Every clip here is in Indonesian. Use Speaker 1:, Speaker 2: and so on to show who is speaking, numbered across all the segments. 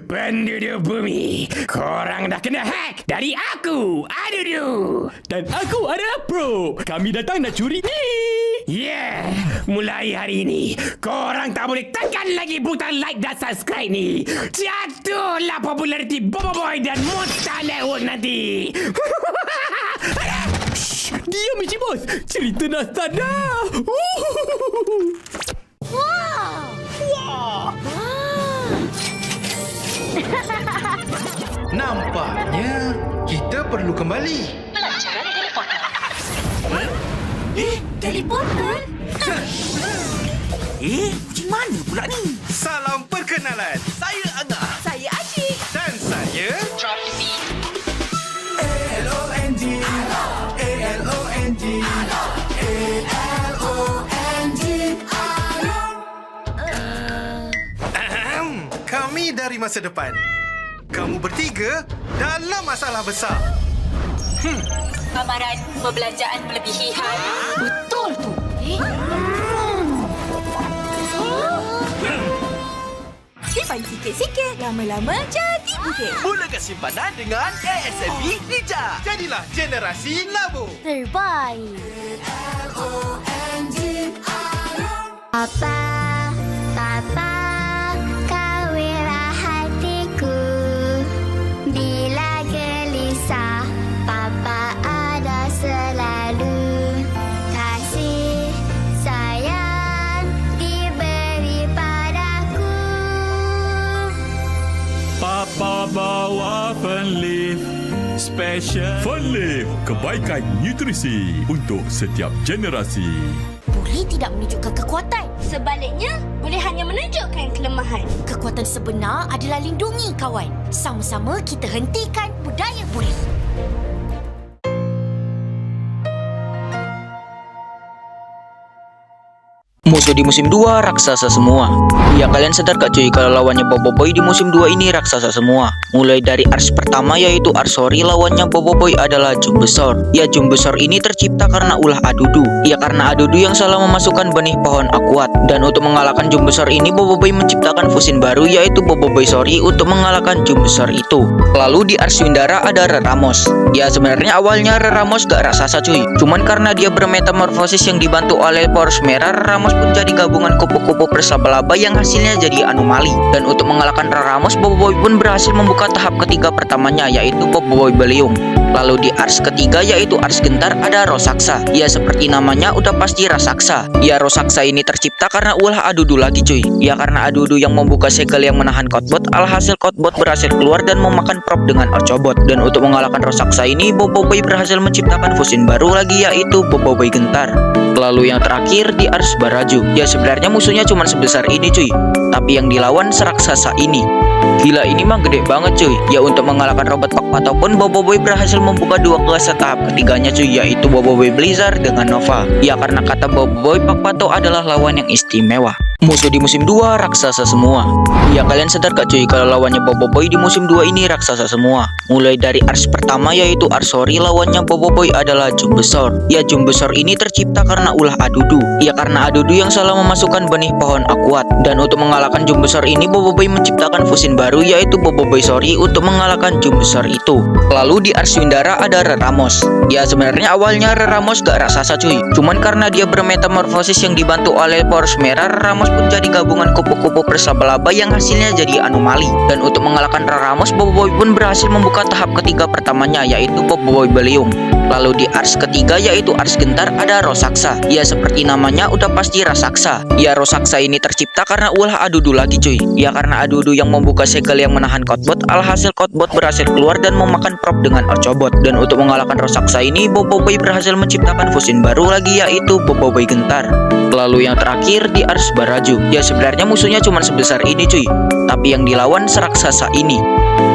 Speaker 1: Penduduk bumi, korang dah kena hack dari aku, Adudu.
Speaker 2: Dan aku adalah Pro. Kami datang nak curi ni.
Speaker 1: Yeah, mulai hari ini, korang tak boleh tekan lagi butang like dan subscribe ni. Jatuhlah populariti Bobo Boy dan Monster Network nanti.
Speaker 2: Shh, diam Encik Bos. Cerita dah start dah.
Speaker 3: Nampaknya kita perlu kembali.
Speaker 4: Pelajaran teleporter. Teleporter?
Speaker 5: Macam mana pula ni?
Speaker 3: Salam perkenalan.
Speaker 5: Saya Angah.
Speaker 4: Saya Asyik.
Speaker 3: Dan saya
Speaker 4: Drop the beat.
Speaker 3: kami dari masa depan. Kamu bertiga dalam masalah besar.
Speaker 4: Amaran perbelanjaan melebihi had. Betul tu. Simpan sikit-sikit, lama-lama jadi bukit.
Speaker 5: Mulakan simpanan dengan ASMB Ninja.
Speaker 3: Jadilah generasi labu.
Speaker 4: Terbaik.
Speaker 6: Papa, Papa, kawinlah hatiku. Bila gelisah, Papa ada selalu. Kasih sayang diberi padaku.
Speaker 2: Papa bawa Fernleaf Special. Fernleaf, kebaikan nutrisi untuk setiap generasi.
Speaker 6: Boleh tidak menunjukkan kekuatan.
Speaker 4: Sebaliknya, boleh hanya menunjukkan kelemahan.
Speaker 6: Kekuatan sebenar adalah lindungi kawan. Sama-sama kita hentikan budaya buli.
Speaker 7: Musuh di musim 2 raksasa semua. Ya kalian sadar gak cuy kalau lawannya Bobo Boy di musim 2 ini raksasa semua. Mulai dari ars pertama yaitu Arsori, lawannya Bobo Boy adalah Jumbesor. Ya Jumbesor ini tercipta karena ulah Adudu. Ya karena Adudu yang salah memasukkan benih pohon akuat. Dan untuk mengalahkan Jumbesor ini Bobo Boy menciptakan fusin baru yaitu Bobo Boy Sori untuk mengalahkan Jumbesor itu. Lalu di ars Windara ada Reramos. Ya sebenarnya awalnya Reramos gak raksasa cuy. Cuman karena dia bermetamorfosis yang dibantu oleh poros merah, Reramos pun jadi gabungan kupu-kupu berlaba-laba yang hasilnya jadi anomali. Dan untuk mengalahkan Reramos, Bobo Boy pun berhasil membuka tahap ketiga pertamanya yaitu Bobo Boy Belium. Lalu di ars ketiga yaitu ars Gentar ada Rosaksa. Ya seperti namanya udah pasti raksasa. Ya Rosaksa ini tercipta karena ulah Adudu lagi cuy. Ya karena Adudu yang membuka segel yang menahan Kotbot, alhasil Kotbot berhasil keluar dan memakan prop dengan Orcobot. Dan untuk mengalahkan Rosaksa ini Bobo Boy berhasil menciptakan fusin baru lagi yaitu Bobo Boy Gentar. Lalu yang terakhir di ars Baraju. Ya sebenarnya musuhnya cuma sebesar ini cuy, tapi yang dilawan seraksasa ini. Gila ini mah gede banget cuy. Ya untuk mengalahkan robot Pak Pato pun Bobo Boy berhasil membuka dua kelas tahap ketiganya cuy, yaitu Bobo Boy Blizzard dengan Nova. Ya karena kata Bobo Boy Pak Pato adalah lawan yang istimewa. Musuh di musim 2 raksasa semua. Ya kalian sadar gak cuy kalau lawannya Bobo Boy di musim 2 ini raksasa semua. Mulai dari ars pertama yaitu Arsori, lawannya Bobo Boy adalah Jumbesor. Ya Jumbesor ini tercipta karena ulah Adudu. Ya karena Adudu yang salah memasukkan benih pohon akuat. Dan untuk mengalahkan Jumbesor ini Bobo Boy menciptakan fusin baru yaitu Bobo Boy Sori untuk mengalahkan Jumbesor itu. Lalu di ars Windara ada Reramos. Ya sebenarnya awalnya Reramos gak raksasa cuy. Cuman karena dia bermetamorfosis yang dibantu oleh poros merah, Reramos pun jadi gabungan kupu-kupu berlaba-laba yang hasilnya jadi anomali. Dan untuk mengalahkan Reramos, Bobo Boy pun berhasil membuka tahap ketiga pertamanya yaitu Bobo Boy Belium. Lalu di ars ketiga yaitu ars Gentar ada Rosaksa. Ya seperti namanya udah pasti raksasa. Ya Rosaksa ini tercipta karena ulah Adudu lagi cuy. Ya karena Adudu yang membuka segel yang menahan Kotbot, alhasil Kotbot berhasil keluar dan memakan prop dengan Orcobot. Dan untuk mengalahkan Rosaksa ini Bobo Boy berhasil menciptakan fusin baru lagi yaitu Bobo Boy Gentar. Lalu yang terakhir di ars Baraju. Ya sebenarnya musuhnya cuma sebesar ini cuy, tapi yang dilawan seraksasa ini.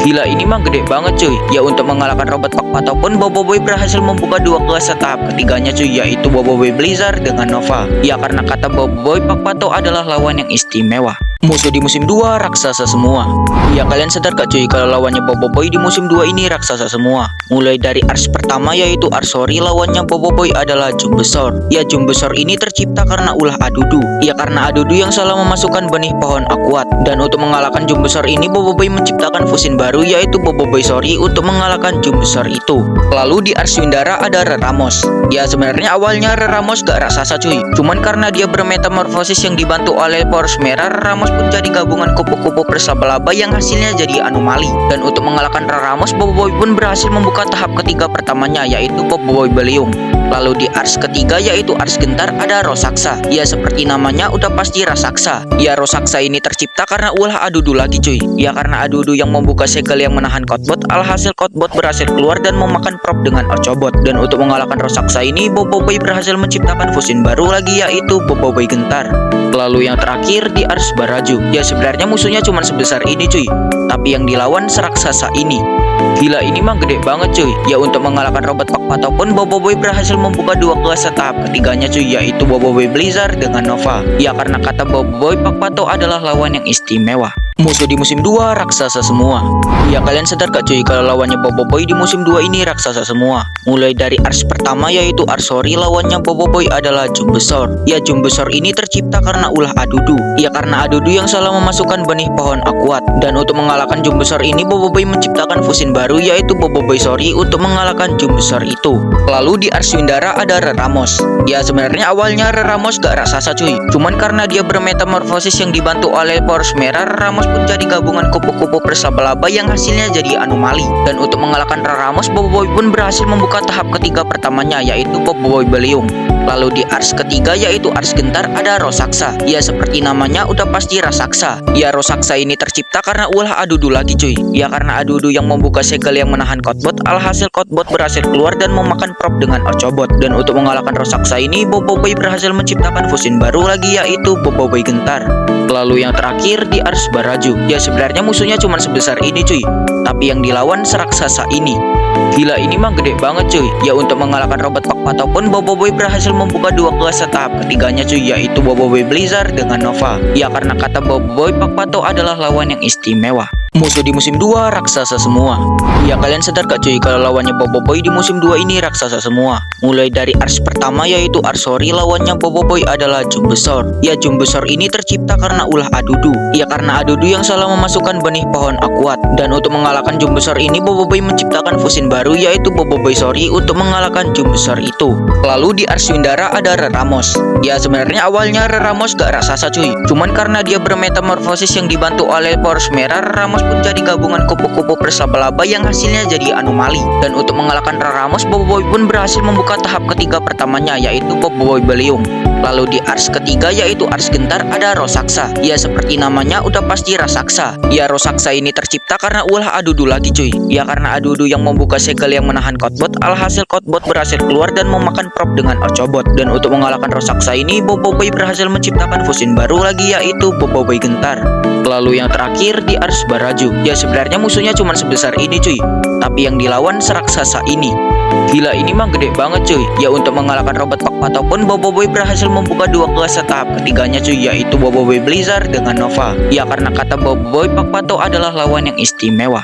Speaker 7: Gila ini mah gede banget cuy. Ya untuk mengalahkan robot Pak Pato pun Bobo Boy berhasil membuka dua kelas tahap ketiganya cuy, yaitu Bobo Boy Blizzard dengan Nova. Ya karena kata Bobo Boy Pak Pato adalah lawan yang istimewa. Musuh di musim 2 raksasa semua. Ya kalian sadar gak cuy kalau lawannya Boboiboy di musim 2 ini raksasa semua. Mulai dari ars pertama yaitu Arsori, lawannya Boboiboy adalah Jumbesor. Ya Jumbesor ini tercipta karena ulah Adudu. Ya karena Adudu yang salah memasukkan benih pohon akuat. Dan untuk mengalahkan Jumbesor ini Boboiboy menciptakan fusin baru yaitu Boboiboy Sori untuk mengalahkan Jumbesor itu. Lalu di ars Windara ada Reramos. Ya sebenarnya awalnya Reramos gak raksasa cuy. Cuman karena dia bermetamorfosis yang dibantu oleh poros merah, Reramos pun jadi gabungan kupu-kupu berlaba-laba yang hasilnya jadi anomali. Dan untuk mengalahkan Reramos, Boboiboy pun berhasil membuka tahap ketiga pertamanya yaitu Boboiboy Beliung. Lalu di ars ketiga yaitu ars Gentar ada Rosaksa. Ya seperti namanya udah pasti raksasa. Ya Rosaksa ini tercipta karena ulah Adudu lagi cuy. Ya karena Adudu yang membuka segel yang menahan Kotbot, alhasil Kotbot berhasil keluar dan memakan prop dengan Ocobot. Dan untuk mengalahkan Rosaksa ini Boboiboy berhasil menciptakan fusin baru lagi yaitu Boboiboy Gentar. Lalu yang terakhir di ars Baraju. Ya sebenarnya musuhnya cuma sebesar ini cuy, tapi yang dilawan seraksasa ini. Gila ini mah gede banget cuy. Ya untuk mengalahkan Robot Pakpato pun Boboiboy berhasil membuka dua kelas tahap ketiganya cuy, yaitu Boboiboy Blizzard dengan Nova. Ya karena kata Boboiboy, Pakpato adalah lawan yang istimewa. Musuh di musim 2 raksasa semua. Ya kalian sadar gak cuy kalau lawannya Boboiboy di musim 2 ini raksasa semua. Mulai dari ars pertama yaitu Arsori, lawannya Boboiboy adalah Jumbesor. Ya Jumbesor ini tercipta karena ulah Adudu. Ya karena Adudu yang salah memasukkan benih pohon akuat. Dan untuk mengalahkan Jumbesor ini Boboiboy menciptakan fusin baru yaitu Boboiboy Sori untuk mengalahkan Jumbesor itu. Lalu di ars Windara ada Reramos. Ya sebenarnya awalnya Reramos gak raksasa cuy. Cuman karena dia bermetamorfosis yang dibantu oleh poros merah, Reramos pun jadi gabungan kupu-kupu berlaba-laba yang hasilnya jadi anomali. Dan untuk mengalahkan Reramos, Boboiboy pun berhasil membuka tahap ketiga pertamanya yaitu Boboiboy Beliung. Lalu di ars ketiga yaitu ars Gentar ada Rosaksa. Ya seperti namanya udah pasti raksasa. Ya Rosaksa ini tercipta karena ulah Adudu lagi cuy. Ya karena Adudu yang membuka segel yang menahan Kotbot, alhasil Kotbot berhasil keluar dan memakan prop dengan Ocobot. Dan untuk mengalahkan Rosaksa ini Boboiboy berhasil menciptakan fusin baru lagi yaitu Boboiboy Gentar. Lalu yang terakhir di ars Baraju. Ya sebenarnya musuhnya cuma sebesar ini cuy, tapi yang dilawan seraksasa ini. Gila ini mah gede banget cuy. Ya untuk mengalahkan Robot Pakpato pun Boboiboy berhasil membuka dua kelas tahap ketiganya cuy, yaitu Boboiboy Blizzard dengan Nova. Ya karena kata Boboiboy, Pakpato adalah lawan yang istimewa. Musuh di musim 2 raksasa semua. Ya kalian sadar gak cuy kalau lawannya Boboiboy di musim 2 ini raksasa semua. Mulai dari ars pertama yaitu Arsori, lawannya Boboiboy adalah Jumbesor. Ya Jumbesor ini tercipta karena ulah Adudu. Ya karena Adudu yang salah memasukkan benih pohon akuat. Dan untuk mengalahkan Jumbesor ini Boboiboy menciptakan fusin baru yaitu Boboiboy Sori untuk mengalahkan Jumbesor itu. Lalu di ars Windara ada Reramos. Ya sebenarnya awalnya Reramos gak raksasa cuy. Cuman karena dia bermetamorfosis yang dibantu oleh poros merah, Reramos pun jadi gabungan kupu-kupu berlaba-laba yang hasilnya jadi anomali. Dan untuk mengalahkan Reramos, Boboiboy pun berhasil membuka tahap ketiga pertamanya yaitu Boboiboy Beliung. Lalu di ars ketiga yaitu ars Gentar ada Rosaksa. Ya seperti namanya udah pasti raksasa. Ya Rosaksa ini tercipta karena ulah Adudu lagi cuy. Ya karena Adudu yang membuka segel yang menahan Kotbot, alhasil Kotbot berhasil keluar dan memakan prop dengan Ocobot. Dan untuk mengalahkan Rosaksa ini Boboiboy berhasil menciptakan fusin baru lagi yaitu Boboiboy Gentar. Lalu yang terakhir di ars Baraju. Ya sebenarnya musuhnya cuma sebesar ini cuy, tapi yang dilawan seraksasa ini. Gila ini mah gede banget cuy. Ya untuk mengalahkan Robot Pakpato pun Boboiboy berhasil membuka dua kelas tahap ketiganya cuy, yaitu Boboiboy Blizzard dengan Nova. Ya karena kata Boboiboy, Pakpato adalah lawan yang istimewa.